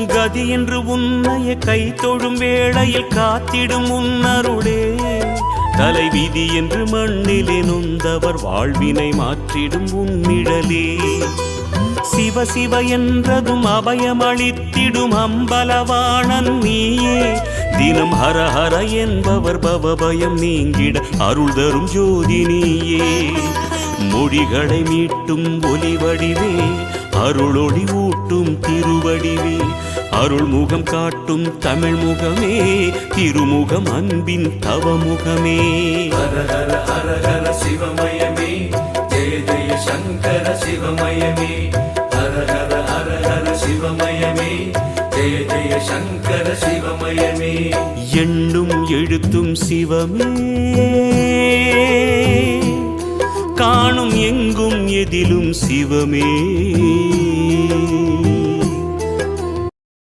கதி என்று உன்னைய கை தொழும் வேளையில் காத்திடும் உன்னருளே தலைவிதி என்று மண்ணிலே நொந்தவர் வாழ்வினை மாற்றிடும் உன்னிழலே சிவ சிவ என்றதும் அபயமளித்திடும் அம்பலவாணன் நீயே தினம் ஹர ஹர என்பவர் பவபயம் நீங்கிட அருள் தரும் ஜோதி நீயே மொழிகளை மீட்டும் ஒலிவடிவே அருளொளி ஊட்டும் திருவடிவே அருள் முகம் காட்டும் தமிழ் முகமே திருமுகம் அன்பின் தவமுகமே ஹர ஹர ஹர ஹர சிவமயமே ஜெய ஜெய சங்கர சிவமயமே ஹர ஹர ஹர ஹர சிவமயமே ஜெய ஜெய சங்கர சிவமயமே எண்ணும் எழுத்தும் சிவமே காணும் எங்கும் எதிலும் சிவமே